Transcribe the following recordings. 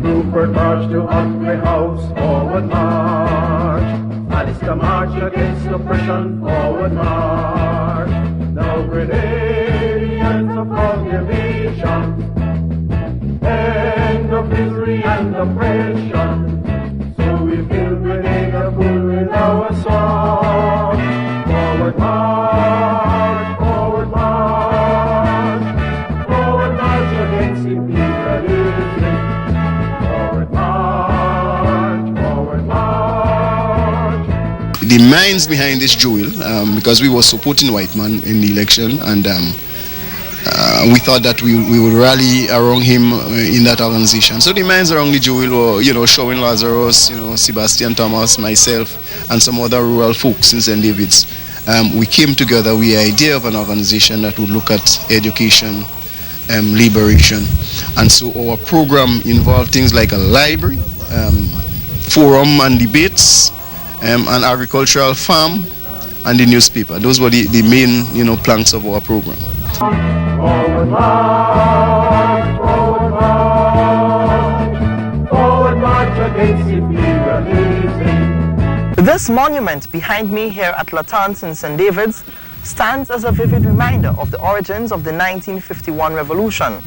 Rupert march to Humphrey House, forward march. Alistair march against oppression, forward march. Now Grenadians of cultivation, end of misery and oppression. So we fill Grenada full with our song. Forward march, forward march, forward march against imperialism. Forward march, forward march. The minds behind this jewel, because we were supporting Whiteman in the election, and we thought that we would rally around him in that organization. So the minds around the jewel were, Showing Lazarus, Sebastian Thomas, myself, and some other rural folks in St. David's. We came together with the idea of an organization that would look at education, liberation. And so our program involved things like a library, forum and debates, an agricultural farm, and the newspaper. Those were the main, planks of our program. Forward march, forward march, forward march against imperialism. This monument behind me here at Latance in St. David's stands as a vivid reminder of the origins of the 1951 revolution.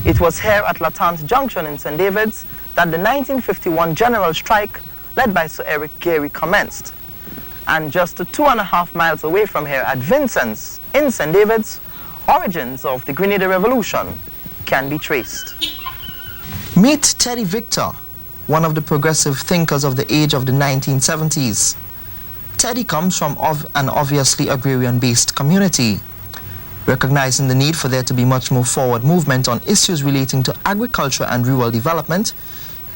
It was here at Latance Junction in St. David's that the 1951 general strike led by Sir Eric Gairy commenced. And just 2.5 miles away from here at Vincent's in St. David's, origins of the Grenada Revolution can be traced. Meet Teddy Victor, one of the progressive thinkers of the age of the 1970s. Teddy comes from an obviously agrarian-based community. Recognizing the need for there to be much more forward movement on issues relating to agriculture and rural development,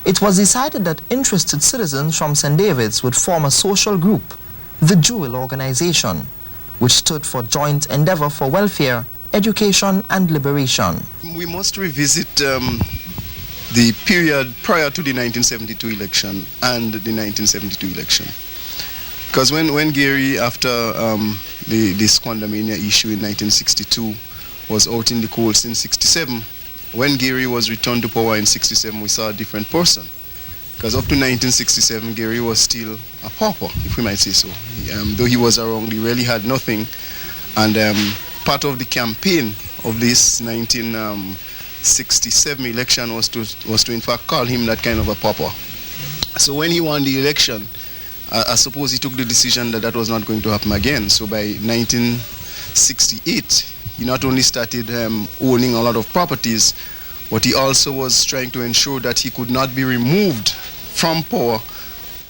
it was decided that interested citizens from St. David's would form a social group, the Jewel Organization, which stood for Joint Endeavor for Welfare, Education and Liberation. We must revisit the period prior to the 1972 election and the 1972 election. Because when Gairy, after the Squandermania issue in 1962, was out in the cold since 67, when Gairy was returned to power in 67, we saw a different person. Because up to 1967, Gairy was still a pauper, if we might say so. Though he was around, he really had nothing. And part of the campaign of this 1967 election was to in fact call him that kind of a pauper. So when he won the election, I suppose he took the decision that that was not going to happen again. So by 1968, he not only started owning a lot of properties, but he also was trying to ensure that he could not be removed from power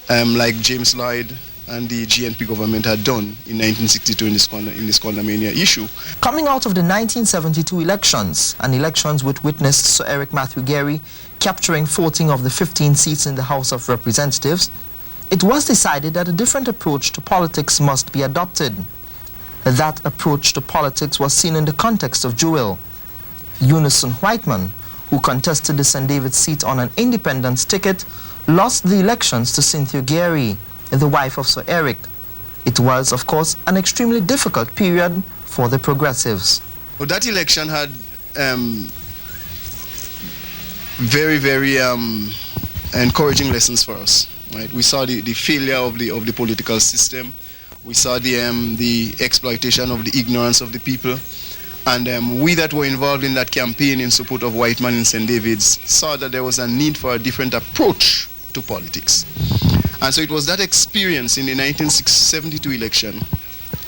like James Lloyd and the GNP government had done in 1962 in the Squandermania issue. Coming out of the 1972 elections, and elections which witnessed Sir Eric Gairy capturing 14 of the 15 seats in the House of Representatives, it was decided that a different approach to politics must be adopted. That approach to politics was seen in the context of Jewel. Unison Whiteman, who contested the St. David's seat on an independence ticket, lost the elections to Cynthia Gairy, the wife of Sir Eric. It was, of course, an extremely difficult period for the progressives. Well, that election had very, very encouraging lessons for us. Right? We saw the failure of the political system. We saw the exploitation of the ignorance of the people. And we that were involved in that campaign in support of Whiteman in St. David's saw that there was a need for a different approach to politics. And so it was that experience in the 1972 election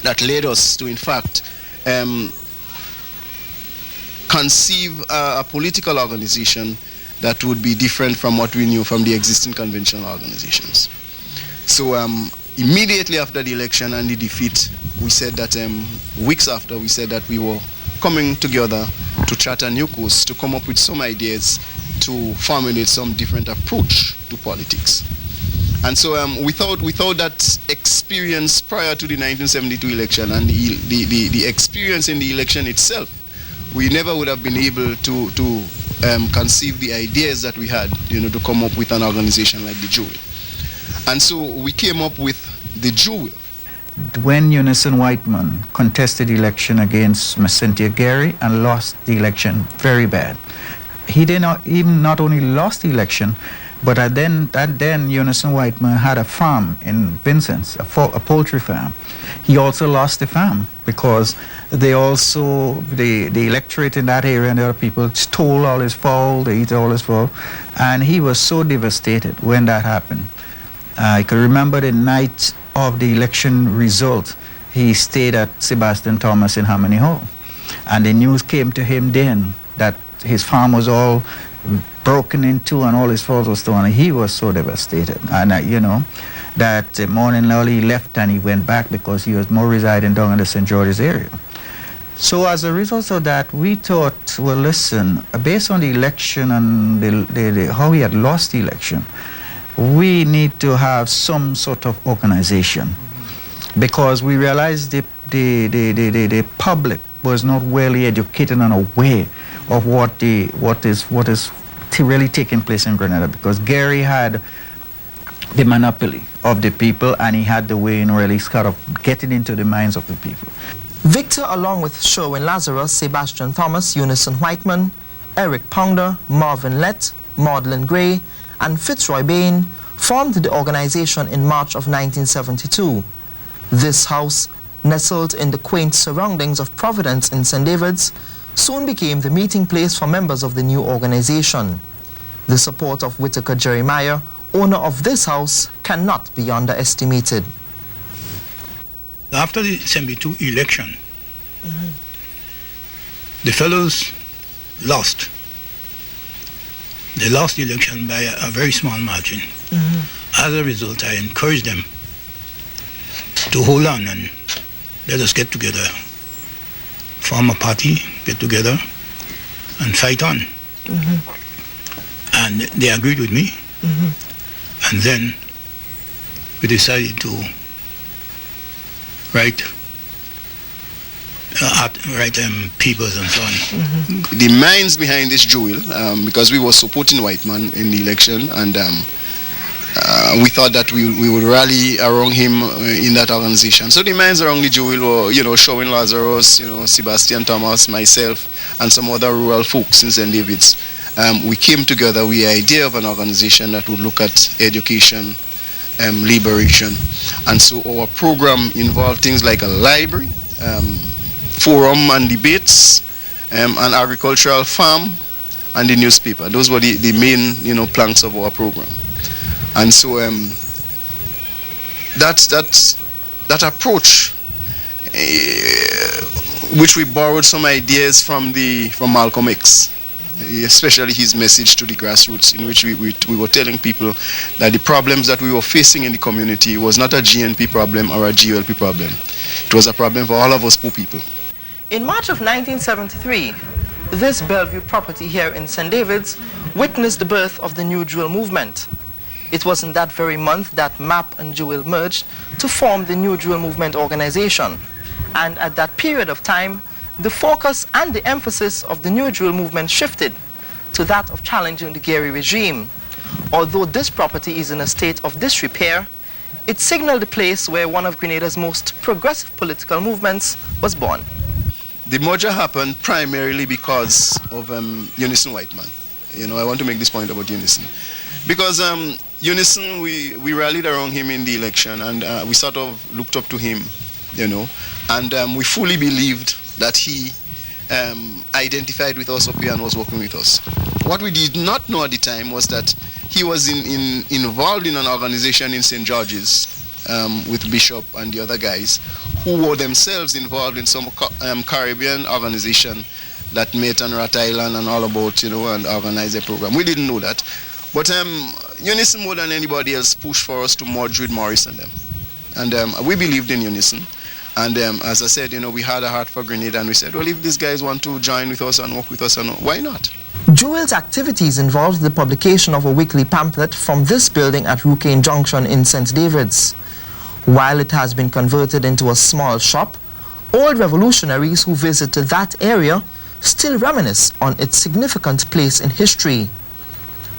that led us to, in fact, conceive a political organization that would be different from what we knew from the existing conventional organizations. So immediately after the election and the defeat, we said that, weeks after, we said that we were coming together to chart a new course, to come up with some ideas to formulate some different approach to politics. And so without that experience prior to the 1972 election and the experience in the election itself, we never would have been able to conceive the ideas that we had, to come up with an organization like the Jewel. And so we came up with the Jewel. When Unison Whiteman contested the election against Cynthia Gairy and lost the election very bad, he did not even not only lost the election, but then Unison Whiteman had a farm in Vincent's, a poultry farm. He also lost the farm because the electorate in that area and the other people stole all his fowl, they eat all his fowl, and he was so devastated when that happened. I can remember the night of the election result, he stayed at Sebastian Thomas in Harmony Hall, and the news came to him then that his farm was all broken into and all his fowls were stolen. He was so devastated, and that morning early he left and he went back because he was more residing down in the St. George's area. So as a result of that, we thought, well, listen, based on the election and how he had lost the election, we need to have some sort of organization, because we realized the public was not well educated and aware of what is really taking place in Grenada, because Gairy had the monopoly of the people and he had the way in really sort of getting into the minds of the people. Victor, along with Sherwin Lazarus, Sebastian Thomas, Unison Whiteman, Eric Pounder, Marvin Lett, Maudlin Gray, and Fitzroy Bain, formed the organization in March of 1972. This house, nestled in the quaint surroundings of Providence in St. David's, soon became the meeting place for members of the new organization. The support of Whitaker Jeremiah, owner of this house, cannot be underestimated. After the 72 election, the fellows lost. They lost the election by a very small margin. As a result, I encouraged them to hold on and let us get together, form a party, get together, and fight on. And they agreed with me. And then we decided to write papers and so on. The minds behind this jewel, because we were supporting Whiteman in the election, and we thought that we would rally around him in that organization. So the minds around the jewel were, Sherwin Lazarus, Sebastian Thomas, myself, and some other rural folks in St. David's. We came together with the idea of an organization that would look at education, liberation, and so our program involved things like a library, forum and debates, an agricultural farm, and the newspaper. Those were the main planks of our program. And so that approach, which we borrowed some ideas from Malcolm X, especially his message to the grassroots, in which we were telling people that the problems that we were facing in the community was not a GNP problem or a GLP problem. It was a problem for all of us poor people. In March of 1973, this Bellevue property here in St. David's witnessed the birth of the New Jewel movement. It was in that very month that MAP and Jewel merged to form the New Jewel Movement organization. And at that period of time, the focus and the emphasis of the New Jewel movement shifted to that of challenging the Gairy regime. Although this property is in a state of disrepair, it signaled the place where one of Grenada's most progressive political movements was born. The merger happened primarily because of Unison Whiteman. I want to make this point about Unison. Because Unison, we rallied around him in the election, and we sort of looked up to him, and we fully believed that he identified with us up here and was working with us. What we did not know at the time was that he was involved in an organization in St. George's with Bishop and the other guys, who were themselves involved in some Caribbean organization that met on Rat Island and all about, and organized a program. We didn't know that. But Unison, more than anybody else, pushed for us to merge with Maurice and them. And we believed in Unison. And as I said, we had a heart for Grenada, and we said, well, if these guys want to join with us and work with us, why not? Jewel's activities involved the publication of a weekly pamphlet from this building at Rucane Junction in St. David's. While it has been converted into a small shop, old revolutionaries who visited that area still reminisce on its significant place in history.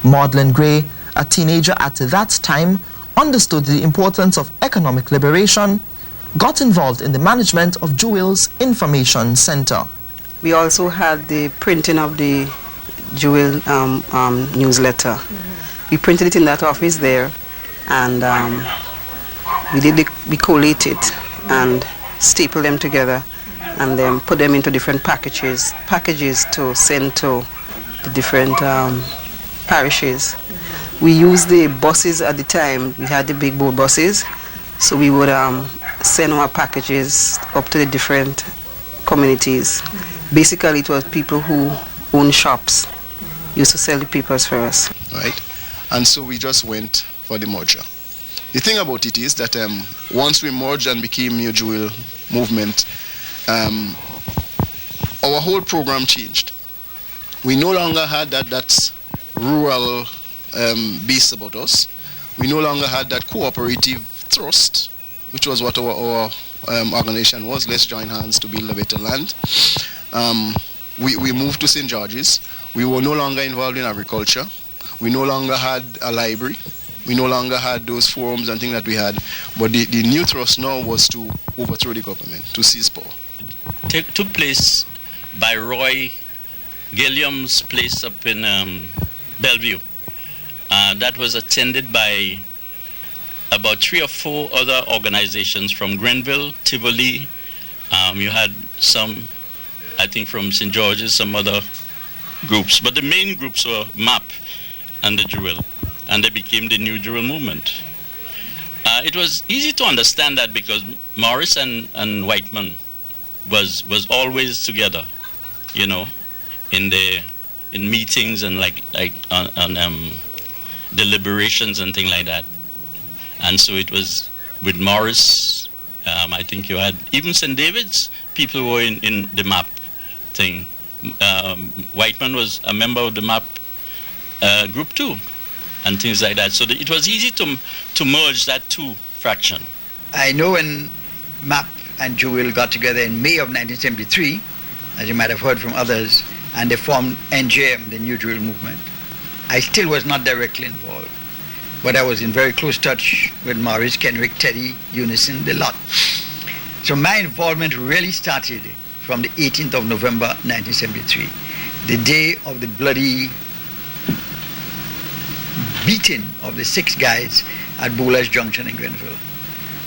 Maudlin Gray, a teenager at that time, understood the importance of economic liberation, got involved in the management of Jewel's Information Center. We also had the printing of the Jewel newsletter. We printed it in that office there, and we collate it and staple them together, and then put them into different packages to send to the different parishes. We used the buses at the time. We had the big boat buses, so we would send our packages up to the different communities. Basically, it was people who own shops used to sell the papers for us. Right, and so we just went for the merger. The thing about it is that once we merged and became New Jewel movement, our whole program changed. We no longer had that rural base about us. We no longer had that cooperative thrust, which was what our organization was. Let's join hands to build a better land. We moved to St. George's. We were no longer involved in agriculture. We no longer had a library. We no longer had those forums and things that we had. But the new thrust now was to overthrow the government, to seize power. Took place by Roy Gilliam's place up in Bellevue. That was attended by about 3 or 4 other organizations from Grenville, Tivoli. You had some, I think, from St. George's, some other groups. But the main groups were MAP and the Jewel. And they became the New Jewel movement. It was easy to understand that because Maurice and Whiteman was always together, you know, in meetings and like on deliberations and things like that. And so it was with Maurice. I think you had even St. David's people who were in the MAP thing. Whiteman was a member of the MAP group too, and things like that. So it was easy to merge that 2 fraction. I know when MAP and Jewel got together in May of 1973, as you might have heard from others, and they formed NJM, the New Jewel movement. I still was not directly involved, but I was in very close touch with Maurice, Kenrick, Teddy, Unison, the lot. So my involvement really started from the 18th of November 1973, the day of the bloody beating of the 6 guys at Bowler's Junction in Grenville.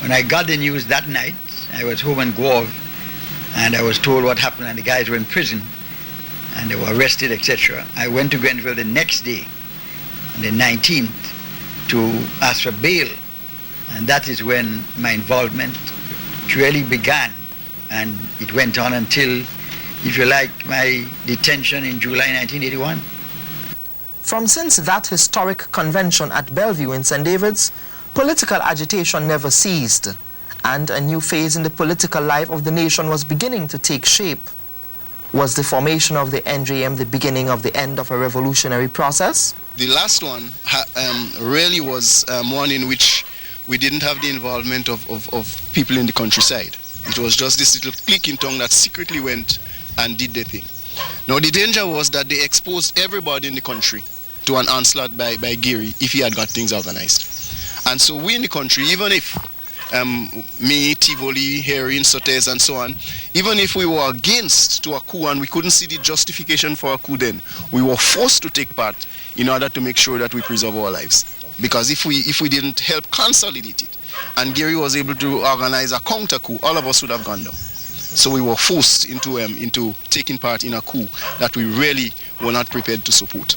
When I got the news that night, I was home in Guave, and I was told what happened, and the guys were in prison, and they were arrested, etc. I went to Grenville the next day, on the 19th, to ask for bail, and that is when my involvement really began, and it went on until, if you like, my detention in July 1981. From since that historic convention at Bellevue in St. David's, political agitation never ceased, and a new phase in the political life of the nation was beginning to take shape. Was the formation of the NJM the beginning of the end of a revolutionary process? The last one really was one in which we didn't have the involvement of people in the countryside. It was just this little clique in town that secretly went and did their thing. Now the danger was that they exposed everybody in the country to an onslaught by Gairy if he had got things organized. And so we in the country, even if me, Tivoli, Herring, Sotes and so on, even if we were against to a coup and we couldn't see the justification for a coup then, we were forced to take part in order to make sure that we preserve our lives. Because if we didn't help consolidate it, and Gairy was able to organize a counter coup, all of us would have gone down. So we were forced into taking part in a coup that we really were not prepared to support.